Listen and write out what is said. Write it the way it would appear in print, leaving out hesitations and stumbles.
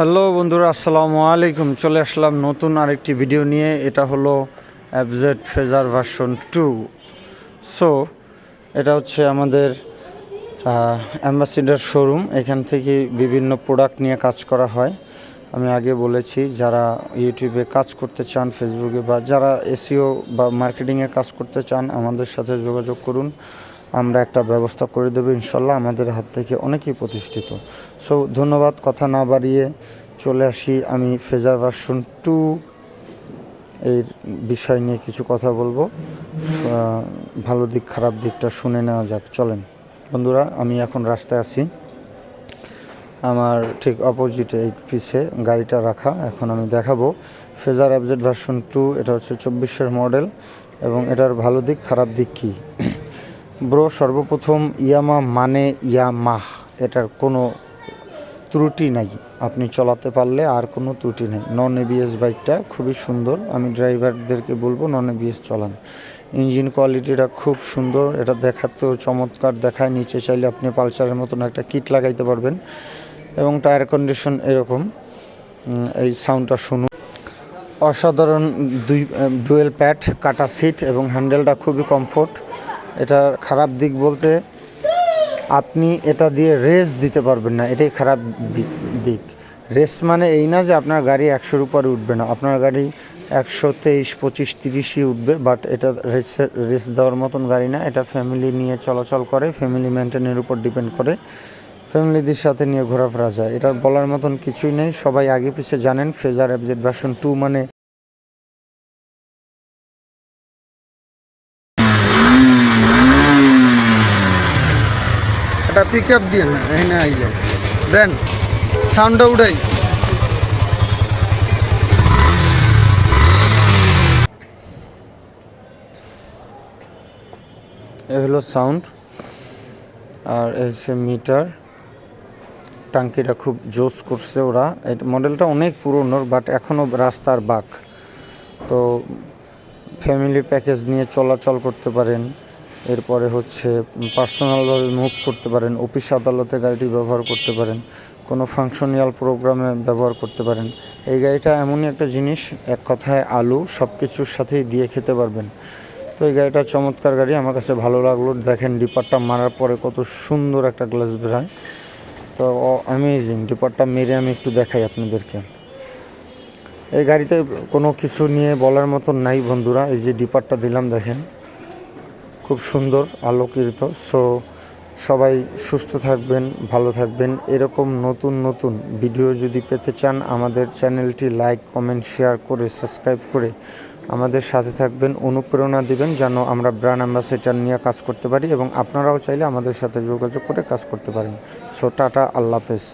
Hello বন্ধুরা, আসসালামু আলাইকুম। চলে আসলাম নতুন আরেকটি ভিডিও নিয়ে। এটা হলো এফজেড ফেজার ভার্সন 2। সো এটা হচ্ছে আমাদের অ্যাম্বাসিডার শোরুম। এখান থেকে বিভিন্ন প্রোডাক্ট নিয়ে কাজ করা হয়। আমি আগে বলেছি, যারা ইউটিউবে কাজ করতে চান, ফেসবুকে, বা যারা এসইও বা মার্কেটিংয়ে কাজ করতে চান, আমাদের সাথে যোগাযোগ করুন। আমরা একটা ব্যবস্থা করে দেবো ইনশাল্লাহ। আমাদের হাত থেকে অনেকেই প্রতিষ্ঠিত। সো ধন্যবাদ। কথা না বাড়িয়ে চলে আসি, আমি ফেজার ভার্সন 2 এর বিষয় নিয়ে কিছু কথা বলবো। ভালো দিক খারাপ দিকটা শুনে নেওয়া যাক, চলেন বন্ধুরা। আমি এখন রাস্তায় আছি, আমার ঠিক অপোজিটে এই পিছে গাড়িটা রাখা। এখন আমি দেখাবো ফেজার এফজেড ভার্সন 2। এটা হচ্ছে 24-এর মডেল এবং এটার ভালো দিক খারাপ দিক কী। ব্রো, সর্বপ্রথম ইয়ামা মানে ইয়ামাহ, এটার কোনো ত্রুটি নাই। আপনি চলাতে পারলে আর কোনো ত্রুটি নেই। নন এবিএস বাইকটা খুবই সুন্দর। আমি ড্রাইভারদেরকে বলবো নন এবিএস চলান। ইঞ্জিন কোয়ালিটিটা খুব সুন্দর, এটা দেখাতেও চমৎকার দেখায়। নিচে চাইলে আপনি পালসারের মতন একটা কিট লাগাইতে পারবেন। এবং টায়ার কন্ডিশন এরকম। এই সাউন্ডটা শুনুন, অসাধারণ। ডুয়েল প্যাড, কাটা সিট এবং হ্যান্ডেলটা খুবই কমফোর্ট। এটা খারাপ দিক বলতে, আপনি এটা দিয়ে রেস দিতে পারবেন না, এটাই খারাপ দিক। রেস মানে এই না যে আপনার গাড়ি 100-র উপরে উঠবে না, আপনার গাড়ি 123, 25, 30ই উঠবে। বাট এটা রেস দেওয়ার মতন গাড়ি না। এটা ফ্যামিলি নিয়ে চলাচল করে, ফ্যামিলি মেনটেনের উপর ডিপেন্ড করে, ফ্যামিলিদের সাথে নিয়ে ঘোরাফেরা যায়। এটার বলার মতন কিছুই নেই। সবাই আগে পিছে জানেন ফেজার এফজেড ভার্সন 2 মানে এটা পিক আপ দিয়ে না, এখানে আইলে দেন সাউন্ডটা উঠাই। এ হলো সাউন্ড, আর এই সে মিটার। টাঙ্কিটা খুব জোস করছে ওরা। এই মডেলটা অনেক পুরনো, বাট এখনও রাস্তার বাঁক। তো ফ্যামিলি প্যাকেজ নিয়ে চলাচল করতে পারেন। এরপরে হচ্ছে পার্সোনালভাবে মুভ করতে পারেন, অফিস আদালতে গাড়িটি ব্যবহার করতে পারেন, কোনো ফাংশনাল প্রোগ্রামে ব্যবহার করতে পারেন। এই গাড়িটা এমনই একটা জিনিস, এক কথায় আলু, সব কিছুর সাথেই দিয়ে খেতে পারবেন। তো এই গাড়িটা চমৎকার গাড়ি, আমার কাছে ভালো লাগলো। দেখেন ডিপারটা মারার পরে কত সুন্দর একটা গ্লাস বেরোয়। তো অ্যামেজিং। ডিপারটা মেরে আমি একটু দেখাই আপনাদেরকে। এই গাড়িতে কোনো কিছু নিয়ে বলার মতন নাই বন্ধুরা। এই যে ডিপারটা দিলাম, দেখেন খুব সুন্দর আলোকিত। সো সবাই সুস্থ থাকবেন, ভালো থাকবেন। এরকম নতুন নতুন ভিডিও যদি পেতে চান, আমাদের চ্যানেলটি লাইক, কমেন্ট, শেয়ার করে সাবস্ক্রাইব করে আমাদের সাথে থাকবেন, অনুপ্রেরণা দিবেন যেন আমরা ব্র্যান্ড অ্যাম্বাসেডর নিয়ে কাজ করতে পারি এবং আপনারাও চাইলে আমাদের সাথে যোগাযোগ করে কাজ করতে পারেন। সো টাটা, আল্লাহ হাফেজ।